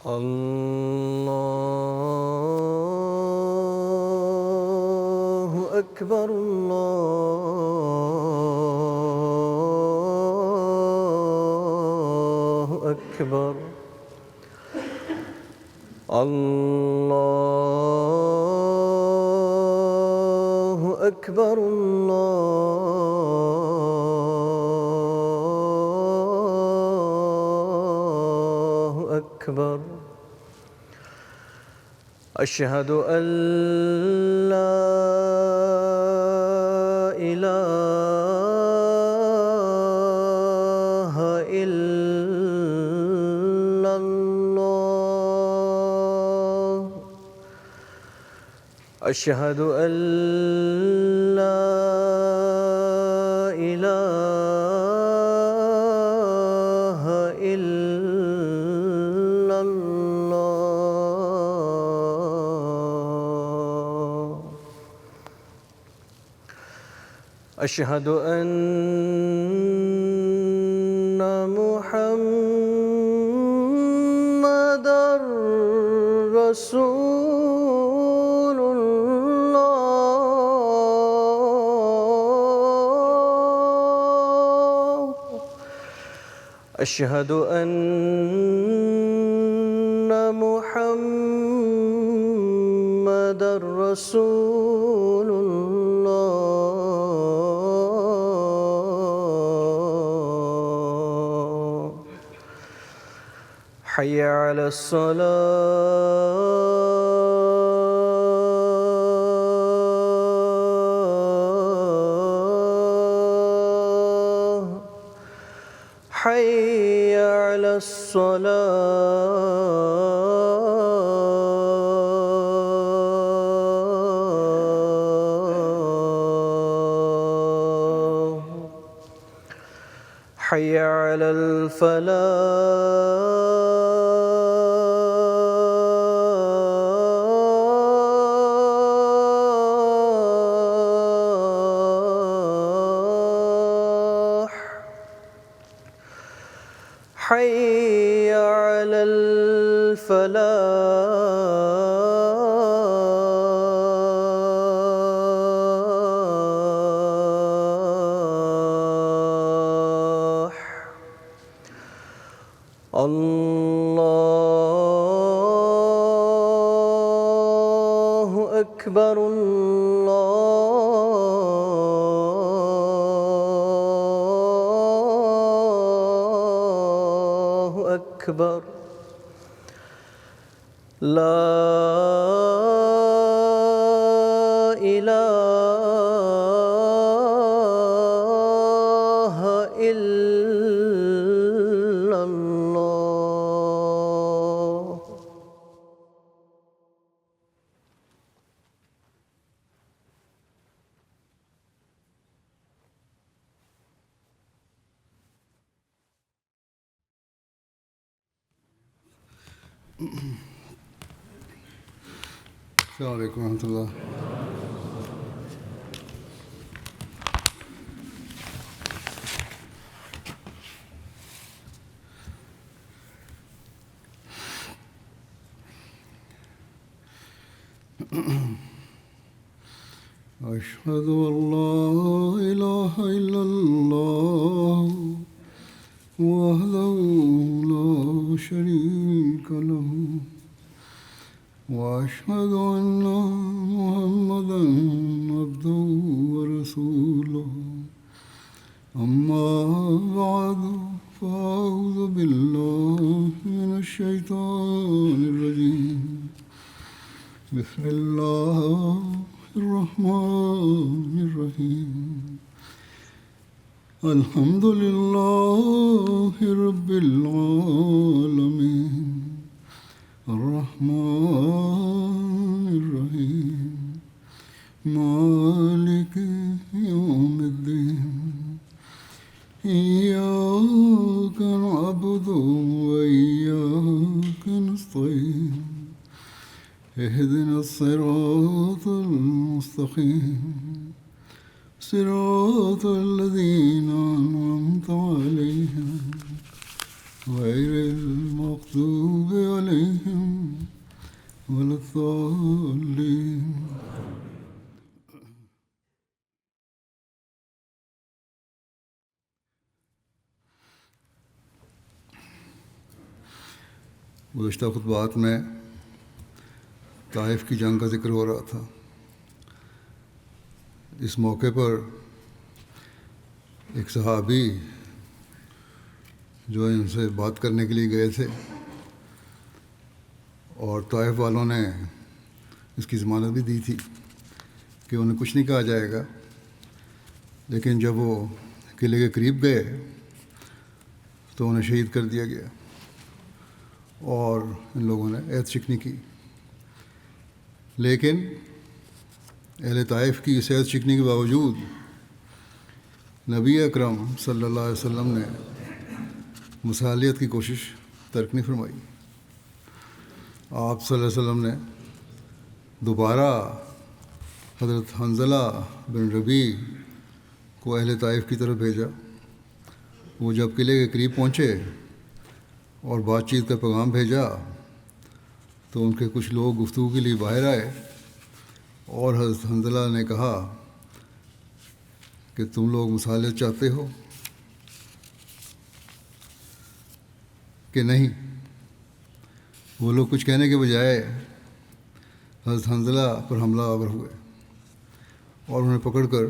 الله أكبر الله أكبر الله أكبر الله أكبر أشهد أن لا إله إلا الله أشهد أن لا إله إلا الله أشهد أن محمدًا رسول الله أشهد أن محمدًا رسول الله حي على الصلاة حي على الصلاة حي على الفلاح حي على الفلاح الله أكبر الله أكبر لا إله إلا الله السلام علیکم ورحمۃ اللہ. أشهد أن لا إله إلا الله وحده لا شريك له وأشهد أن محمدًا عبده ورسوله أما بعد فأعوذ بالله من الشيطان الرجيم بسم الله الرحمن الرحيم الحمد لله رب العالمين الرحمن الرحيم مالك يوم الدين إياك نعبد وإياك نستعين اهدنا الصراط المستقيم صراط الذين أنعمت عليهم غير المغضوب عليهم ولا الضالين. گزشتہ خطبات میں طائف کی جنگ کا ذکر ہو رہا تھا. اس موقع پر ایک صحابی جو ان سے بات کرنے کے لیے گئے تھے اور طائف والوں نے اس کی ضمانت بھی دی تھی کہ انہیں کچھ نہیں کہا جائے گا، لیکن جب وہ قلعے کے قریب گئے تو انہیں شہید کر دیا گیا اور ان لوگوں نے عہد شکنی کی. لیکن اہل طائف کی اس عہد شکنی کے باوجود نبی اکرم صلی اللہ علیہ وسلم نے مصالحت کی کوشش ترک نہیں فرمائی. آپ صلی اللہ علیہ وسلم نے دوبارہ حضرت حنظلہ بن ربیع کو اہل طائف کی طرف بھیجا. وہ جب قلعے کے قریب پہنچے اور بات چیت کا پیغام بھیجا تو ان کے کچھ لوگ گفتگو کے لیے باہر آئے اور حضرت حنظلہ نے کہا کہ تم لوگ مصالحت چاہتے ہو کہ نہیں؟ وہ لوگ کچھ کہنے کے بجائے حضرت حنظلہ پر حملہ آور ہوئے اور انہیں پکڑ کر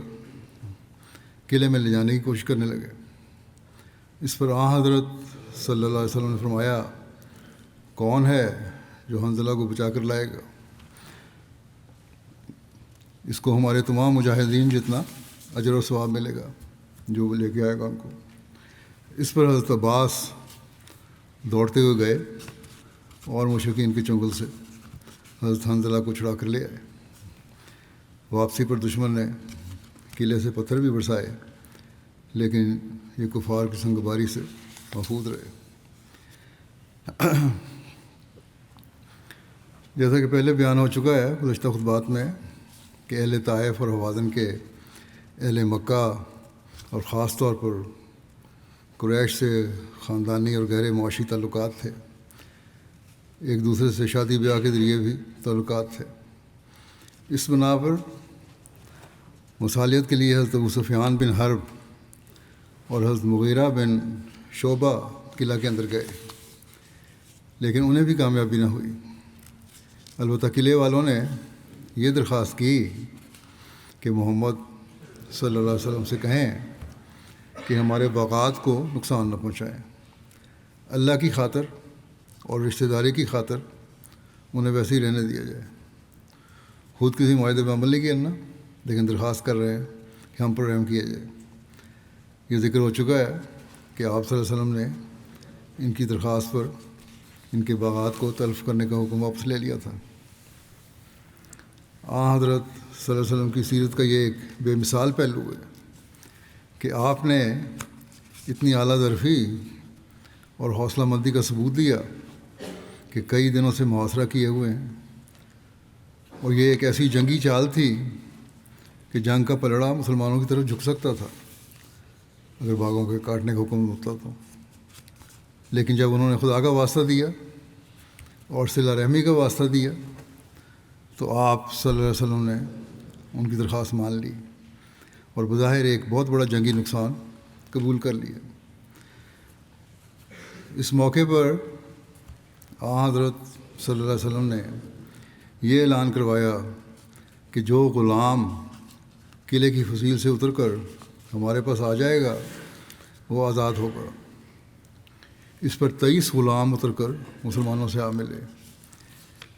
قلعے میں لے جانے کی کوشش کرنے لگے. اس پر حضرت صلی اللہ علیہ وسلم نے فرمایا، کون ہے جو حنظلہ کو بچا کر لائے گا؟ اس کو ہمارے تمام مجاہدین جتنا اجر و ثواب ملے گا جو وہ لے کے آئے گا ان کو. اس پر حضرت عباس دوڑتے ہوئے گئے اور مشرکین کے چنگل سے حضرت حنظلہ کو چھڑا کر لے آئے. واپسی پر دشمن نے قلعے سے پتھر بھی برسائے لیکن یہ کفار کی سنگباری سے محفوظ رہے. جیسا کہ پہلے بیان ہو چکا ہے گزشتہ خطبات میں کہ اہل طائف اور ہوازن کے اہل مکہ اور خاص طور پر قریش سے خاندانی اور گہرے معاشی تعلقات تھے. ایک دوسرے سے شادی بیاہ کے ذریعے بھی تعلقات تھے. اس بنا پر مصالحت کے لیے حضرت ابو سفیان بن حرب اور حضرت مغیرہ بن شعبہ قلعہ کے اندر گئے لیکن انہیں بھی کامیابی نہ ہوئی. البتہ قلعے والوں نے یہ درخواست کی کہ محمد صلی اللہ علیہ وسلم سے کہیں کہ ہمارے باغات کو نقصان نہ پہنچائیں. اللہ کی خاطر اور رشتہ داری کی خاطر انہیں ویسے ہی رہنے دیا جائے. خود کسی معاہدے میں عمل نہیں کیا نا، لیکن درخواست کر رہے ہیں کہ ہم پر رحم کیا جائے. یہ ذکر ہو چکا ہے کہ آپ صلی اللہ علیہ وسلم نے ان کی درخواست پر ان کے باغات کو تلف کرنے کا حکم واپس لے لیا تھا. حضرت صلی اللہ علیہ وسلم کی سیرت کا یہ ایک بے مثال پہلو ہے کہ آپ نے اتنی اعلیٰ ظرفی اور حوصلہ مندی کا ثبوت دیا کہ کئی دنوں سے محاصرہ کیے ہوئے ہیں، اور یہ ایک ایسی جنگی چال تھی کہ جنگ کا پلڑا مسلمانوں کی طرف جھک سکتا تھا اگر باغوں کے کاٹنے کا حکم ہوتا تو. لیکن جب انہوں نے خدا کا واسطہ دیا اور صلہ رحمی کا واسطہ دیا تو آپ صلی اللہ علیہ وسلم نے ان کی درخواست مان لی اور بظاہر ایک بہت بڑا جنگی نقصان قبول کر لیا. اس موقع پر حضرت صلی اللہ علیہ وسلم نے یہ اعلان کروایا کہ جو غلام قلعے کی فصیل سے اتر کر ہمارے پاس آ جائے گا وہ آزاد ہوگا. اس پر 23 غلام اتر کر مسلمانوں سے آ ملے.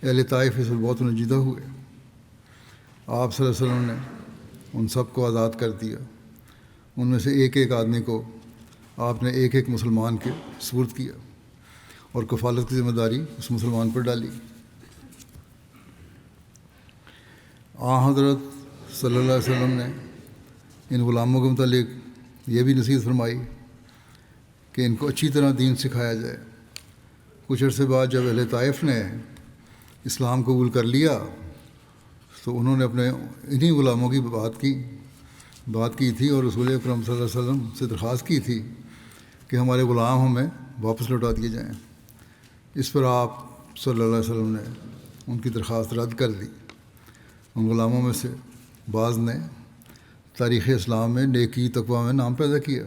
اہل طائف اس پر بہت نجیدہ ہوئے. آپ صلی اللہ علیہ وسلم نے ان سب کو آزاد کر دیا ان میں سے ایک ایک آدمی کو آپ نے ایک ایک مسلمان کے سپرد کیا اور کفالت کی ذمہ داری اس مسلمان پر ڈالی۔ حضرت صلی اللہ علیہ وسلم نے ان غلاموں کے متعلق یہ بھی نصیحت فرمائی کہ ان کو اچھی طرح دین سکھایا جائے۔ کچھ عرصے بعد جب اہل طائف نے اسلام قبول کر لیا تو انہوں نے اپنے انہی غلاموں کی بات کی تھی اور رسول اکرم صلی اللہ علیہ وسلم سے درخواست کی تھی کہ ہمارے غلام ہمیں واپس لوٹا دیے جائیں۔ اس پر آپ صلی اللہ علیہ وسلم نے ان کی درخواست رد کر دی۔ ان غلاموں میں سے بعض نے تاریخ اسلام میں نیکی تقوی میں نام پیدا کیا،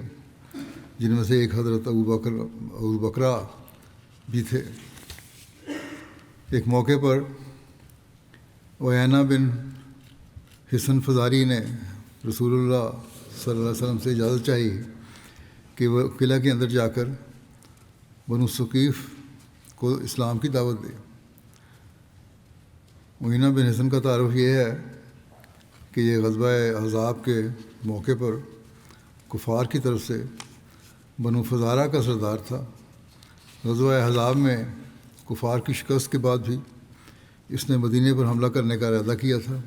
جن میں سے ایک حضرت ابو بکرہ بھی تھے۔ ایک موقع پر عیینہ بن حصن فزاری نے رسول اللہ صلی اللہ علیہ وسلم سے اجازت چاہی کہ وہ قلعہ کے اندر جا کر بنو ثقیف کو اسلام کی دعوت دے۔ عیینہ بن حصن کا تعارف یہ ہے کہ یہ غزوہ احزاب کے موقع پر کفار کی طرف سے بنو فزارہ کا سردار تھا۔ غزوہ احزاب میں کفار کی شکست کے بعد بھی اس نے مدینے پر حملہ کرنے کا ارادہ کیا تھا،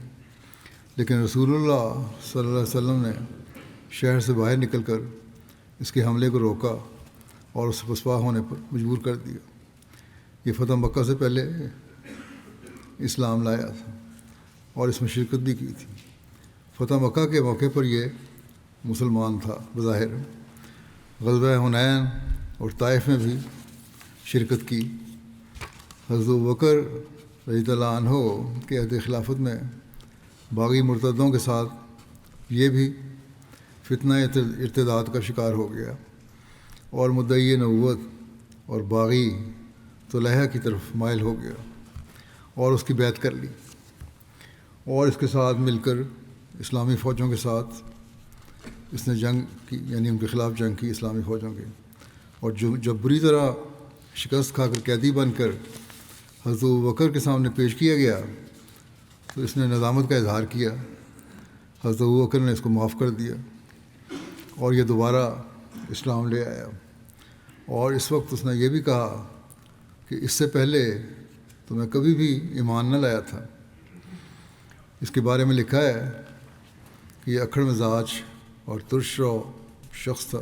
لیکن رسول اللہ صلی اللہ علیہ وسلم نے شہر سے باہر نکل کر اس کے حملے کو روکا اور اسے پسپا ہونے پر مجبور کر دیا۔ یہ فتح مکہ سے پہلے اسلام لایا تھا اور اس میں شرکت بھی کی تھی۔ فتح مکہ کے موقع پر یہ مسلمان تھا بظاہر۔ غزوہ حنین اور طائف میں بھی شرکت کی۔ حضرت ابوبکر رضی اللہ عنہ کے عہد خلافت میں باغی مرتدوں کے ساتھ یہ بھی فتنہ ارتداد کا شکار ہو گیا اور مدعی نبوت اور باغی طلحہ کی طرف مائل ہو گیا اور اس کی بیعت کر لی، اور اس کے ساتھ مل کر اسلامی فوجوں کے ساتھ اس نے جنگ کی، یعنی ان کے خلاف جنگ کی اسلامی فوجوں کے۔ اور جب بری طرح شکست کھا کر قیدی بن کر حضرت ابوبکر کے سامنے پیش کیا گیا تو اس نے ندامت کا اظہار کیا۔ حضرت ابوبکر نے اس کو معاف کر دیا اور یہ دوبارہ اسلام لے آیا، اور اس وقت اس نے یہ بھی کہا کہ اس سے پہلے تو میں کبھی بھی ایمان نہ لایا تھا۔ اس کے بارے میں لکھا ہے کہ یہ اکھڑ مزاج اور ترش رو شخص تھا۔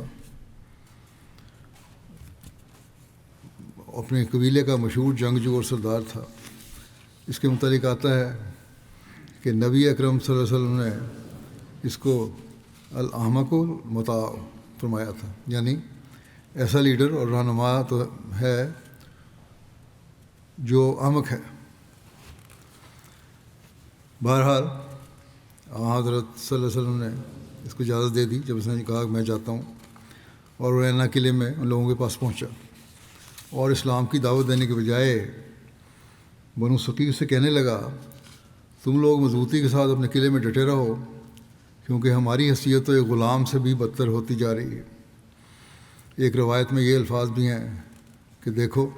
اپنے قبیلے کا مشہور جنگجو اور سردار تھا۔ اس کے متعلق آتا ہے کہ نبی اکرم صلی اللہ علیہ وسلم نے اس کو الاحمق المطاع فرمایا تھا، یعنی ایسا لیڈر اور رہنما تو ہے جو احمق ہے۔ بہرحال حضرت صلی اللہ علیہ وسلم نے اس کو اجازت دے دی جب اس نے کہا کہ میں جاتا ہوں، اور عیینہ قلعے میں ان لوگوں کے پاس پہنچا اور اسلام کی دعوت دینے کے بجائے بنو ثقیف سے کہنے لگا، تم لوگ مضبوطی کے ساتھ اپنے قلعے میں ڈٹے رہو، کیونکہ ہماری حیثیت تو ایک غلام سے بھی بدتر ہوتی جا رہی ہے۔ ایک روایت میں یہ الفاظ بھی ہیں کہ دیکھو،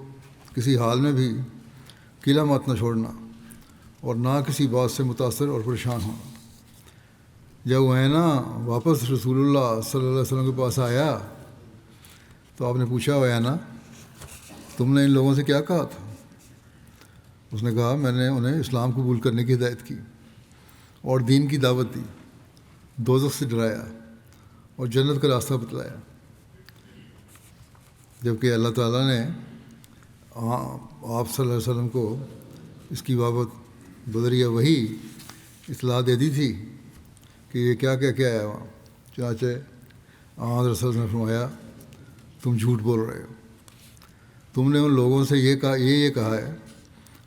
کسی حال میں بھی قلعہ مت نہ چھوڑنا اور نہ کسی بات سے متاثر اور پریشان ہونا۔ جب عیینہ واپس رسول اللہ صلی اللہ علیہ وسلم کے پاس آیا تو آپ نے پوچھا، عیینہ تم نے ان لوگوں سے کیا کہا تھا؟ اس نے کہا، میں نے انہیں اسلام قبول کرنے کی ہدایت کی اور دین کی دعوت دی، دوزخ سے ڈرایا اور جنت کا راستہ بتلایا۔ جبکہ اللہ تعالیٰ نے آپ صلی اللہ علیہ وسلم کو اس کی بابت بذریعہ وحی اطلاع دے دی تھی کہ یہ کیا کہہ کے آیا وہاں۔ چنانچہ حضرت صلی اللہ علیہ وسلم نے فرمایا، تم جھوٹ بول رہے ہو، تم نے ان لوگوں سے یہ کہا ہے،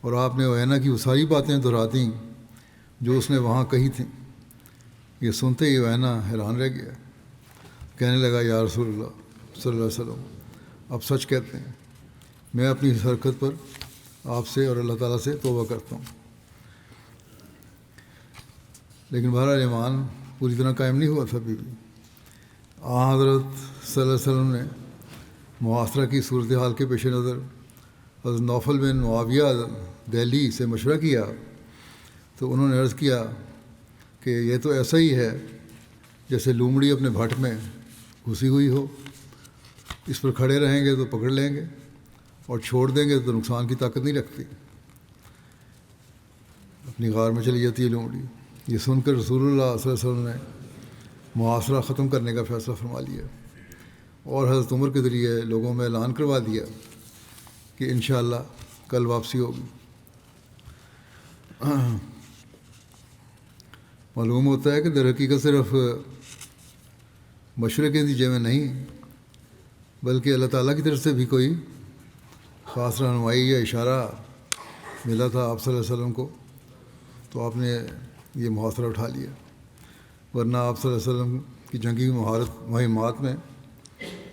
اور آپ نے عیینہ کی وہ ساری باتیں دہرا دیں جو اس نے وہاں کہی تھیں۔ یہ سنتے ہی عیینہ حیران رہ گیا، کہنے لگا، یا رسول اللہ صلی اللہ علیہ وسلم، اب سچ کہتے ہیں، میں اپنی اس حرکت پر آپ سے اور اللہ تعالیٰ سے توبہ کرتا ہوں۔ لیکن بہرحال ایمان پوری طرح قائم نہیں ہوا تھا ابھی بھی۔ حضرت صلی اللہ علیہ وسلم نے معاصرہ کی صورتحال کے پیش نظر حضرت نوفل بن معاویہ دہلی سے مشورہ کیا تو انہوں نے عرض کیا کہ یہ تو ایسا ہی ہے جیسے لومڑی اپنے بھٹ میں گھسی ہوئی ہو، اس پر کھڑے رہیں گے تو پکڑ لیں گے اور چھوڑ دیں گے تو نقصان کی طاقت نہیں رکھتی، اپنی غار میں چلی جاتی ہے لومڑی۔ یہ سن کر رسول اللہ صلی اللہ علیہ وسلم نے محاصرہ ختم کرنے کا فیصلہ فرما لیا اور حضرت عمر کے ذریعے لوگوں میں اعلان کروا دیا کہ انشاءاللہ کل واپسی ہوگی۔ معلوم ہوتا ہے کہ در حقیقت صرف مشورے کے نتیجے میں نہیں بلکہ اللہ تعالیٰ کی طرف سے بھی کوئی خاص رہنمائی یا اشارہ ملا تھا آپ صلی اللہ علیہ وسلم کو، تو آپ نے یہ محاصرہ اٹھا لیا، ورنہ آپ صلی اللہ علیہ وسلم کی جنگی مہمات میں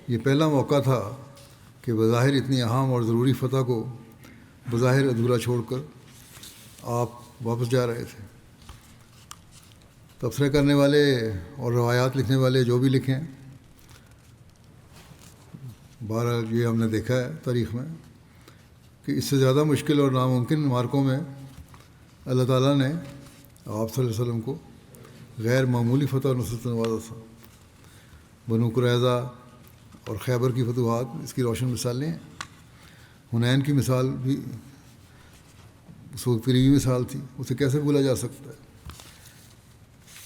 یہ پہلا موقع تھا کہ بظاہر اتنی اہم اور ضروری فتح کو بظاہر ادھورا چھوڑ کر آپ واپس جا رہے تھے۔ تبصرے کرنے والے اور روایات لکھنے والے جو بھی لکھیں، بہرحال یہ ہم نے دیکھا ہے تاریخ میں کہ اس سے زیادہ مشکل اور ناممکن مارکوں میں اللہ تعالیٰ نے آپ صلی اللہ علیہ وسلم کو غیر معمولی فتح اور نصرت نوازا تھا۔ بنو قریظہ اور خیبر کی فتوحات اس کی روشن مثالیں ہیں۔ حنین کی مثال بھی اس وقت قریبی مثال تھی، اسے کیسے بھولا جا سکتا ہے۔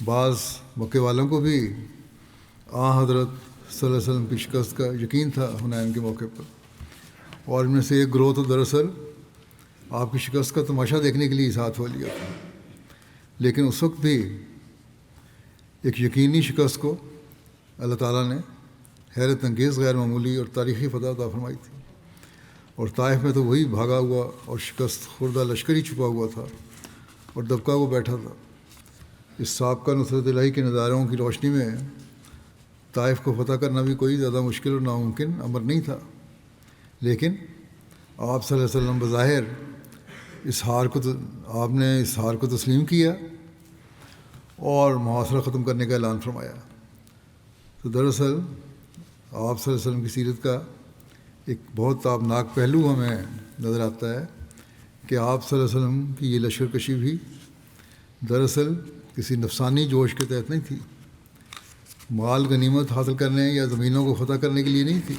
بعض مکے والوں کو بھی حضرت صلی اللہ علیہ وسلم کی شکست کا یقین تھا حنین کے موقع پر، اور ان میں سے ایک گروہ تو دراصل آپ کی شکست کا تماشا دیکھنے کے لیے ساتھ ہو لیا تھا، لیکن اس وقت بھی ایک یقینی شکست کو اللہ تعالیٰ نے حیرت انگیز غیر معمولی اور تاریخی فتح عطا فرمائی تھی، اور طائف میں تو وہی بھاگا ہوا اور شکست خوردہ لشکر ہی چھپا ہوا تھا اور دبکا وہ بیٹھا تھا۔ اس سابقہ نصرت الہی کے نظاروں کی روشنی میں طائف کو فتح کرنا بھی کوئی زیادہ مشکل اور ناممکن امر نہیں تھا، لیکن آپ صلی اللہ علیہ وسلم بظاہر آپ نے اس ہار کو تسلیم کیا اور محاصرہ ختم کرنے کا اعلان فرمایا۔ تو دراصل آپ صلی اللہ علیہ وسلم کی سیرت کا ایک بہت تابناک پہلو ہمیں نظر آتا ہے کہ آپ صلی اللہ علیہ وسلم کی یہ لشکر کشی بھی دراصل کسی نفسانی جوش کے تحت نہیں تھی، مال غنیمت حاصل کرنے یا زمینوں کو فتح کرنے کے لیے نہیں تھی،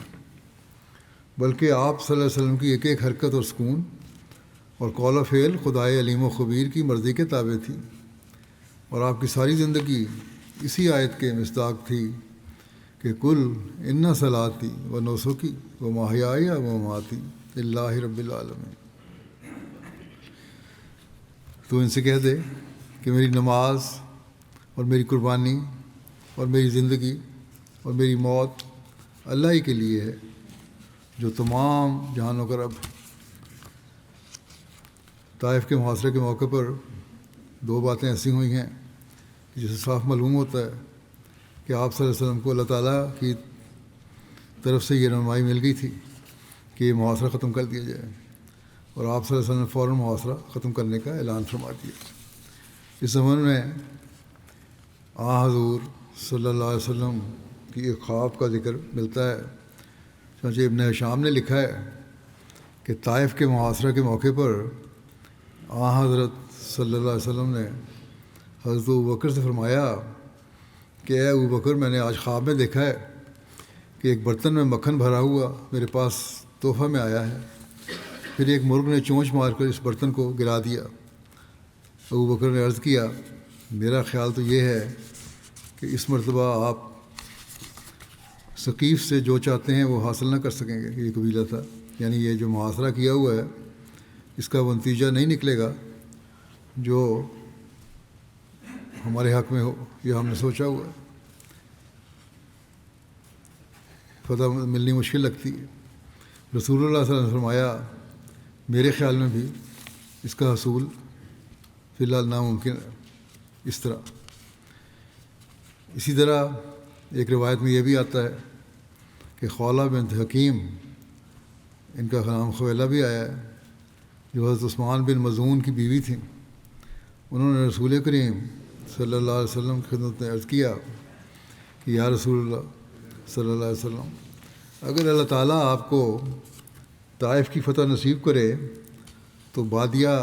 بلکہ آپ صلی اللہ علیہ وسلم کی ایک ایک حرکت اور سکون اور قول و فعل خدائے علیم و خبیر کی مرضی کے تابع تھی، اور آپ کی ساری زندگی اسی آیت کے مصداق تھی کہ کل ان صلاتی و نسکی و محیایا و مماتی للہ رب العالمین۔ تو ان سے کہہ دے کہ میری نماز اور میری قربانی اور میری زندگی اور میری موت اللہ ہی کے لیے ہے جو تمام جہانوں کا رب۔ طائف کے محاصرے کے موقع پر دو باتیں ایسی ہوئی ہیں کہ جسے صاف معلوم ہوتا ہے کہ آپ صلی اللہ علیہ وسلم کو اللہ تعالیٰ کی طرف سے یہ رہنمائی مل گئی تھی کہ یہ محاصرہ ختم کر دیا جائے، اور آپ صلی اللہ علیہ وسلم نے فوراً محاصرہ ختم کرنے کا اعلان فرما دیا۔ اس زمانے میں حضور صلی اللہ علیہ وسلم کی ایک خواب کا ذکر ملتا ہے۔ چنانچہ ابن ہشام نے لکھا ہے کہ طائف کے محاصرہ کے موقع پر حضرت صلی اللہ علیہ وسلم نے حضرت ابوبکر سے فرمایا کہ اے ابوبکر، میں نے آج خواب میں دیکھا ہے کہ ایک برتن میں مکھن بھرا ہوا میرے پاس تحفہ میں آیا ہے، پھر ایک مرغ نے چونچ مار کر اس برتن کو گرا دیا۔ ابوبکر نے عرض کیا، میرا خیال تو یہ ہے کہ اس مرتبہ آپ ثقیف سے جو چاہتے ہیں وہ حاصل نہ کر سکیں گے۔ یہ قبیلہ تھا، یعنی یہ جو محاصرہ کیا ہوا ہے اس کا وہ نتیجہ نہیں نکلے گا جو ہمارے حق میں ہو یا ہم نے سوچا ہوا ہے، فتح ملنی مشکل لگتی ہے۔ رسول اللہ صلی اللہ علیہ وسلم نے فرمایا، میرے خیال میں بھی اس کا حصول فی الحال ناممکن ہے۔ اس طرح اسی طرح ایک روایت میں یہ بھی آتا ہے کہ خولہ بنت حکیم، ان کا نام خویلہ بھی آیا ہے، جو حضرت عثمان بن مظعون کی بیوی تھیں، انہوں نے رسول کریم صلی اللہ علیہ وسلم کی خدمت میں عرض کیا کہ یا رسول اللہ صلی اللہ علیہ وسلم، اگر اللہ تعالیٰ آپ کو طائف کی فتح نصیب کرے تو بادیہ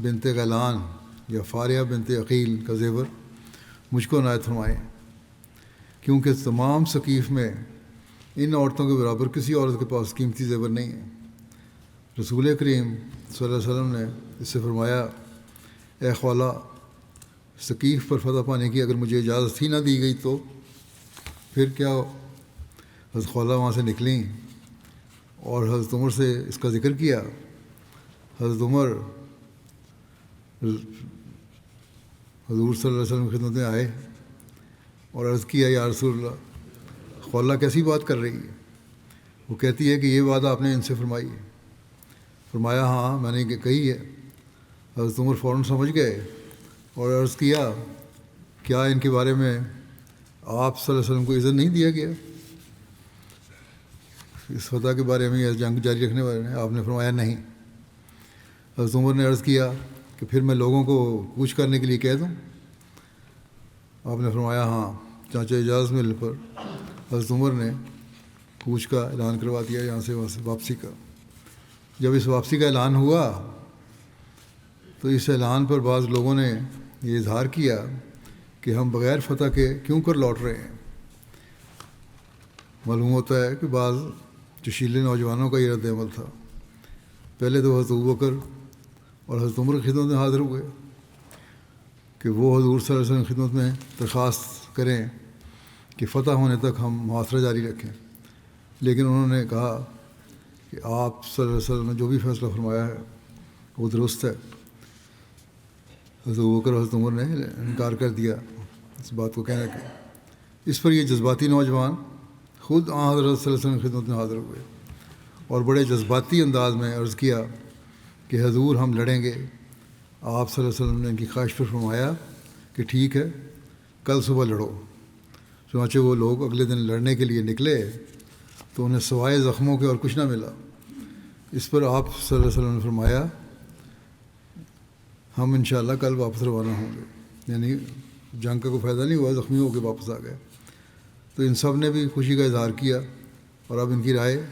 بنت غیلان یا فاریہ بنت عقیل کا زیور مجھ کو عنایت فرمائیں۔ کیونکہ تمام ثقیف میں ان عورتوں کے برابر کسی عورت کے پاس قیمتی زیور نہیں ہے۔ رسول کریم صلی اللہ علیہ وسلم نے اس سے فرمایا، اے خولہ، ثقیف پر فتح پانے کی اگر مجھے اجازت ہی نہ دی گئی تو پھر کیا ہو؟ حضرت خولہ وہاں سے نکلیں اور حضرت عمر سے اس کا ذکر کیا۔ حضرت عمر حضور صلی اللہ علیہ وسلم کی خدمت میں آئے اور عرض کیا، یا رسول اللہ، خولہ کیسی بات کر رہی ہے؟ وہ کہتی ہے کہ یہ بات آپ نے ان سے فرمائی ہے۔ فرمایا، ہاں میں نے کہی ہے۔ حضرت عمر فوراً سمجھ گئے اور عرض کیا، کیا ان کے بارے میں آپ صلی اللہ علیہ وسلم کو اذن نہیں دیا گیا اس فتح کے بارے میں یا جنگ جاری رکھنے والے میں؟ آپ نے فرمایا نہیں۔ حضرت عمر نے عرض کیا کہ پھر میں لوگوں کو کوچ کرنے کے لیے کہہ دوں؟ آپ نے فرمایا ہاں۔ چانچہ اجازت ملنے پر حضرت عمر نے کوچ کا اعلان کروا دیا، یہاں سے وہاں سے واپسی کا۔ جب اس واپسی کا اعلان ہوا تو اس اعلان پر بعض لوگوں نے یہ اظہار کیا کہ ہم بغیر فتح کے کیوں کر لوٹ رہے ہیں۔ معلوم ہوتا ہے کہ بعض جشیلے نوجوانوں کا یہ رد عمل تھا۔ پہلے تو حضرت ابوبکر اور حضرت عمر کی خدمت میں حاضر ہوئے کہ وہ حضور صلی اللہ علیہ وسلم کی خدمت میں درخواست کریں کہ فتح ہونے تک ہم محاصرہ جاری رکھیں، لیکن انہوں نے کہا کہ آپ صلی اللہ علیہ وسلم نے جو بھی فیصلہ فرمایا ہے وہ درست ہے۔ حضرت ابوبکر اور حضرت عمر نے انکار کر دیا اس بات کو کہنے کے۔ اس پر یہ جذباتی نوجوان خود حضرت صلی اللہ علیہ وسلم کی خدمت میں حاضر ہوئے اور بڑے جذباتی انداز میں عرض کیا کہ حضور ہم لڑیں گے۔ آپ صلی اللہ علیہ وسلم نے ان کی خواہش پر فرمایا کہ ٹھیک ہے، کل صبح لڑو۔ چنانچہ وہ لوگ اگلے دن لڑنے کے لیے نکلے تو انہیں سوائے زخموں کے اور کچھ نہ ملا۔ اس پر آپ صلی اللہ علیہ وسلم نے فرمایا، ہم انشاءاللہ کل واپس روانہ ہوں گے۔ یعنی جنگ کا کوئی فائدہ نہیں ہوا، زخمی ہو کے واپس آ گئے۔ تو ان سب نے بھی خوشی کا اظہار کیا اور اب ان کی رائے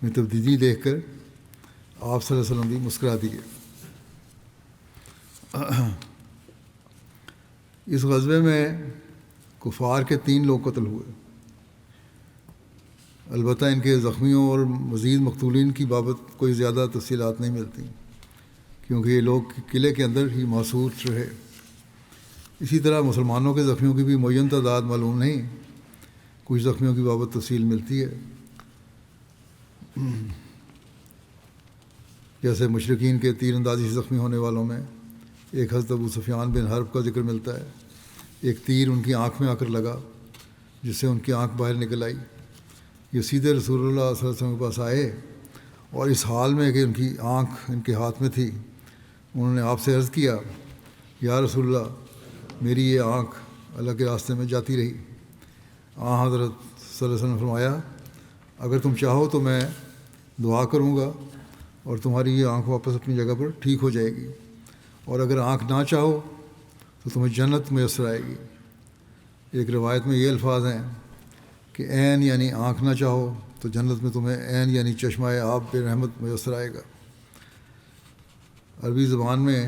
میں تبدیلی دیکھ کر آپ صلی اللہ علیہ وسلم بھی مسکرا دیے۔ اس غزوے میں کفار کے 3 لوگ قتل ہوئے۔ البتہ ان کے زخمیوں اور مزید مقتولین کی بابت کوئی زیادہ تفصیلات نہیں ملتی، کیونکہ یہ لوگ قلعے کے اندر ہی محصور رہے۔ اسی طرح مسلمانوں کے زخمیوں کی بھی معین تعداد معلوم نہیں، کچھ زخمیوں کی بابت تفصیل ملتی ہے، جیسے مشرکین کے تیر اندازی سے زخمی ہونے والوں میں ایک حضرت ابو سفیان بن حرب کا ذکر ملتا ہے۔ ایک تیر ان کی آنکھ میں آ کر لگا جس سے ان کی آنکھ باہر نکل آئی۔ یہ سیدھے رسول اللہ صلی اللہ علیہ وسلم کے پاس آئے اور اس حال میں کہ ان کی آنکھ ان کے ہاتھ میں تھی، انہوں نے آپ سے عرض کیا، یا رسول اللہ، میری یہ آنکھ اللہ کے راستے میں جاتی رہی۔ حضرت صلی اللہ علیہ وسلم نے فرمایا، اگر تم چاہو تو میں دعا کروں گا اور تمہاری یہ آنکھ واپس اپنی جگہ پر ٹھیک ہو جائے گی، اور اگر آنکھ نہ چاہو تو تمہیں جنت میسر آئے گی۔ ایک روایت میں یہ الفاظ ہیں کہ عین یعنی آنکھ نہ چاہو تو جنت میں تمہیں عین یعنی چشمہ آب بے رحمت میسر آئے گا۔ عربی زبان میں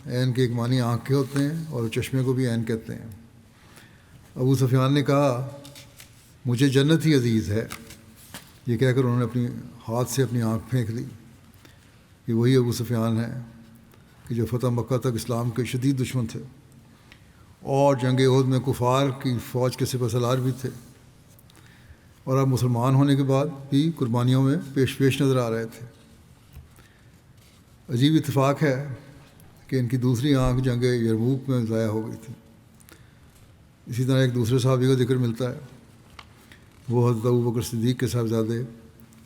عین کے ایک معنی آنکھ کے ہوتے ہیں اور چشمے کو بھی عین کہتے ہیں۔ ابو سفیان نے کہا، مجھے جنت ہی عزیز ہے۔ یہ کہہ کر انہوں نے اپنی ہاتھ سے اپنی آنکھ پھینک دی۔ یہ وہی ابو سفیان ہے کہ جو فتح مکہ تک اسلام کے شدید دشمن تھے اور جنگ احد میں کفار کی فوج کے سپہ سالار بھی تھے، اور اب مسلمان ہونے کے بعد بھی قربانیوں میں پیش نظر آ رہے تھے۔ عجیب اتفاق ہے کہ ان کی دوسری آنکھ جنگ یرموک میں ضائع ہو گئی تھی۔ اسی طرح ایک دوسرے صحابی کا ذکر ملتا ہے، وہ حضرت ابوبکر صدیق کے صاحبزادے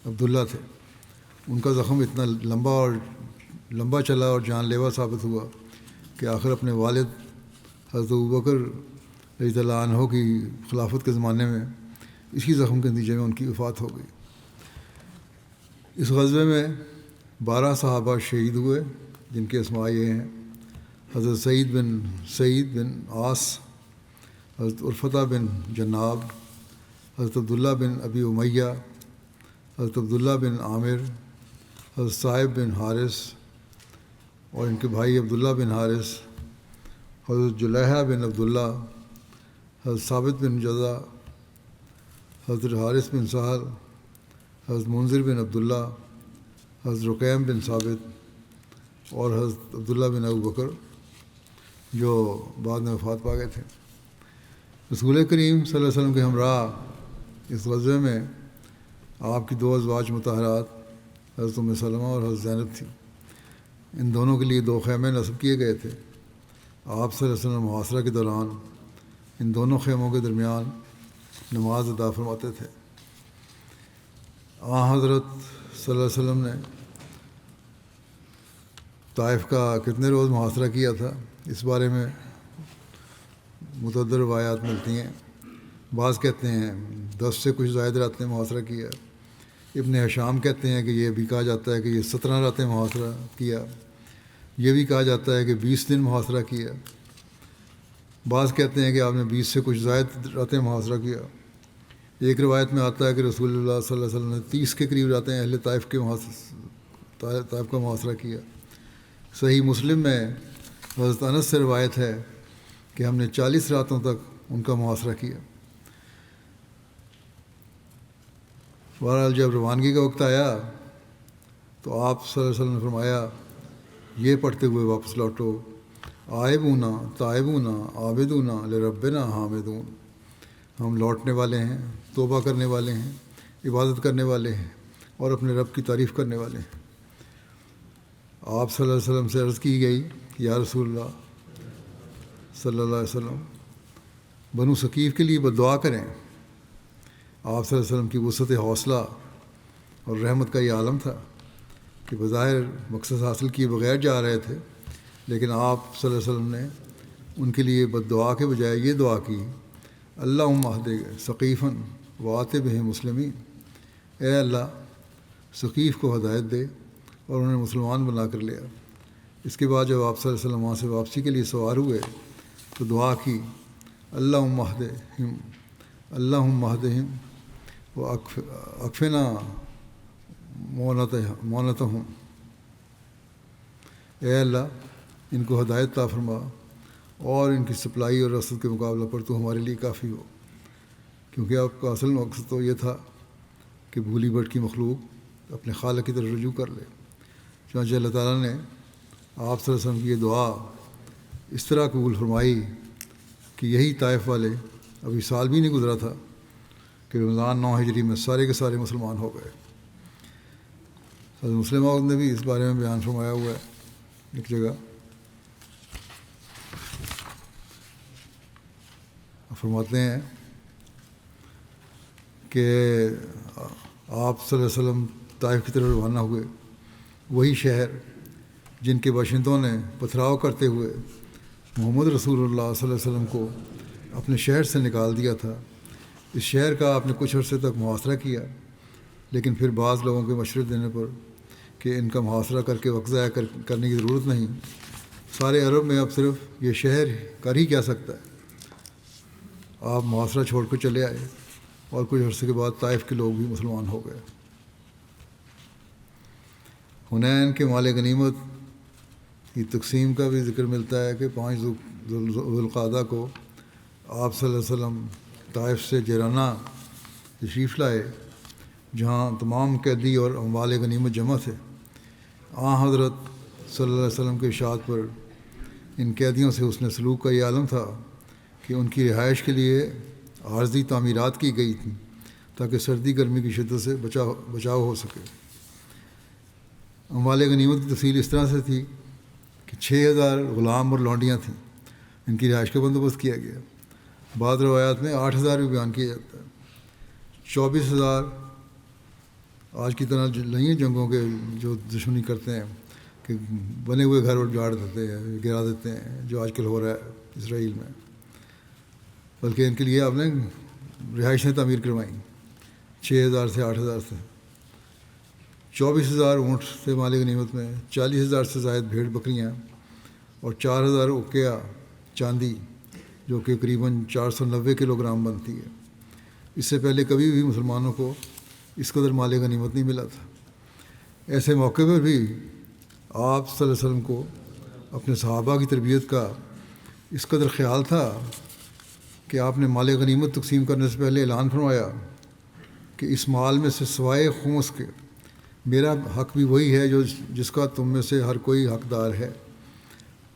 عبداللہ تھے۔ ان کا زخم اتنا لمبا چلا اور جان لیوا ثابت ہوا کہ آخر اپنے والد حضرت ابوبکر رضی اللہ عنہ کی خلافت کے زمانے میں اسی زخم کے نتیجے میں ان کی وفات ہو گئی۔ اس غزوے میں 12 صحابہ شہید ہوئے، جن کے اسماء یہ ہیں: حضرت سعید بن عاص، حضرت عرفتہ بن جناب، حضرت عبداللہ بن ابی امیہ، حضرت عبداللہ بن عامر، حضرت صائب بن حارث اور ان کے بھائی عبداللہ بن حارث، حضرت جلیحہ بن عبداللہ، حضرت ثابت بن جزا حضرت حارث بن سہل، حضرت منذر بن عبداللہ، حضرت رقیم بن ثابت اور حضرت عبداللہ بن ابو بکر جو بعد میں وفات پا گئے تھے۔ رسول کریم صلی اللہ علیہ وسلم کے ہمراہ اس غزوے میں آپ کی 2 ازواج مطہرات حضرت ام سلمہ اور حضرت زینب تھیں۔ ان دونوں کے لیے 2 خیمے نصب کیے گئے تھے۔ آپ صلی اللہ علیہ وسلم محاصرہ کے دوران ان دونوں خیموں کے درمیان نماز ادا فرماتے تھے۔ حضرت صلی اللہ علیہ وسلم نے طائف کا کتنے روز محاصرہ کیا تھا، اس بارے میں متعدد روایات ملتی ہیں۔ بعض کہتے ہیں 10 سے کچھ زائد راتیں محاصرہ کیا۔ ابن ہشام کہتے ہیں کہ یہ بھی کہا جاتا ہے کہ یہ 17 راتیں محاصرہ کیا۔ یہ بھی کہا جاتا ہے کہ 20 دن محاصرہ کیا۔ بعض کہتے ہیں کہ آپ نے 20 سے کچھ زائد راتیں محاصرہ کیا۔ ایک روایت میں آتا ہے کہ رسول اللہ صلی اللہ علیہ وسلم نے 30 کے قریب راتیں اہل طائف کا محاصرہ کیا۔ صحیح مسلم میں حضرت انس سے روایت ہے کہ ہم نے 40 راتوں تک ان کا محاصرہ کیا۔ بہرحال جب روانگی کا وقت آیا تو آپ صلی اللہ علیہ وسلم نے فرمایا یہ پڑھتے ہوئے واپس لوٹو، آئبونا تائبونا عابدونا لربنا حامدون، ہم لوٹنے والے ہیں، توبہ کرنے والے ہیں، عبادت کرنے والے ہیں اور اپنے رب کی تعریف کرنے والے ہیں۔ آپ صلی اللہ علیہ وسلم سے عرض کی گئی کہ یا رسول اللہ صلی اللہ علیہ وسلم بنو ثقیف کے لیے بددعا کریں۔ آپ صلی اللہ علیہ وسلم کی وسعت حوصلہ اور رحمت کا یہ عالم تھا کہ بظاہر مقصد حاصل کیے بغیر جا رہے تھے، لیکن آپ صلی اللہ علیہ وسلم نے ان کے لیے بددعا کے بجائے یہ دعا کی، اللہم اہد ثقیفاً وآت بہم مسلمین، اے اللہ ثقیف کو ہدایت دے اور انہیں مسلمان بنا کر لیا۔ اس کے بعد جب آپ صلی اللہ علیہ وسلم وہاں سے واپسی کے لیے سوار ہوئے تو دعا کی، اللہم اہدہم اللہم اہدہم واکفنا مونتہم، اے اللہ ان کو ہدایت عطا فرما اور ان کی سپلائی اور رسد کے مقابلہ پر تو ہمارے لیے کافی ہو، کیونکہ آپ کا اصل مقصد تو یہ تھا کہ بھولی بھٹکی مخلوق اپنے خالق کی طرف رجوع کر لے۔ چنانچہ اللہ تعالیٰ نے آپ صلی اللہ علیہ وسلم کی یہ دعا اس طرح قبول فرمائی کہ یہی طائف والے ابھی سال بھی نہیں گزرا تھا کہ رمضان 9 ہجری میں سارے کے سارے مسلمان ہو گئے۔ حضرت مسلم موعود نے بھی اس بارے میں بیان فرمایا ہوا ہے ایک جگہ، فرماتے ہیں کہ آپ صلی اللہ علیہ وسلم طائف کی طرف روانہ ہوئے، وہی شہر جن کے باشندوں نے پتھراؤ کرتے ہوئے محمد رسول اللہ صلی اللہ علیہ وسلم کو اپنے شہر سے نکال دیا تھا، اس شہر کا آپ نے کچھ عرصے تک محاصرہ کیا، لیکن پھر بعض لوگوں کے مشورے دینے پر کہ ان کا محاصرہ کر کے وقت ضائع کرنے کی ضرورت نہیں، سارے عرب میں اب صرف یہ شہر کر ہی کیا سکتا ہے، آپ محاصرہ چھوڑ کر چلے آئے اور کچھ عرصے کے بعد طائف کے لوگ بھی مسلمان ہو گئے۔ حنین کے مال غنیمت کی تقسیم کا بھی ذکر ملتا ہے کہ 5 ذوالقعدہ کو آپ صلی اللہ علیہ وسلم طائف سے جیرانہ تشریف لائے، جہاں تمام قیدی اور اموال غنیمت جمع تھے۔ حضرت صلی اللہ علیہ وسلم کے ارشاد پر ان قیدیوں سے حسن سلوک کا یہ عالم تھا کہ ان کی رہائش کے لیے عارضی تعمیرات کی گئی تھیں تاکہ سردی گرمی کی شدت سے بچاؤ ہو سکے۔ اموال غنیمت کی تفصیل اس طرح سے تھی کہ 6000 غلام اور لونڈیاں تھیں، ان کی رہائش کا بندوبست کیا گیا۔ بعض روایات میں 8000 بھی بیان کیا جاتا ہے۔ 24000 آج کی طرح نہیں ہیں جنگوں کے جو دشمنی کرتے ہیں کہ بنے ہوئے گھر اجاڑ دیتے ہیں، گرا دیتے ہیں، جو آج کل ہو رہا ہے اسرائیل میں، بلکہ ان کے لیے آپ نے رہائشیں تعمیر کروائیں 6000 سے 8000 سے۔ 24000 اونٹ سے مال غنیمت میں، 40000 سے زائد بھیڑ بکریاں اور 4000 اوقیہ چاندی جو کہ قریباً 490 کلو گرام بنتی ہے۔ اس سے پہلے کبھی بھی مسلمانوں کو اس قدر مال غنیمت نہیں ملا تھا۔ ایسے موقع پر بھی آپ صلی اللہ علیہ وسلم کو اپنے صحابہ کی تربیت کا اس قدر خیال تھا کہ آپ نے مال غنیمت تقسیم کرنے سے پہلے اعلان فرمایا کہ اس مال میں سے سوائے خمس کے میرا حق بھی وہی ہے جس کا تم میں سے ہر کوئی حقدار ہے،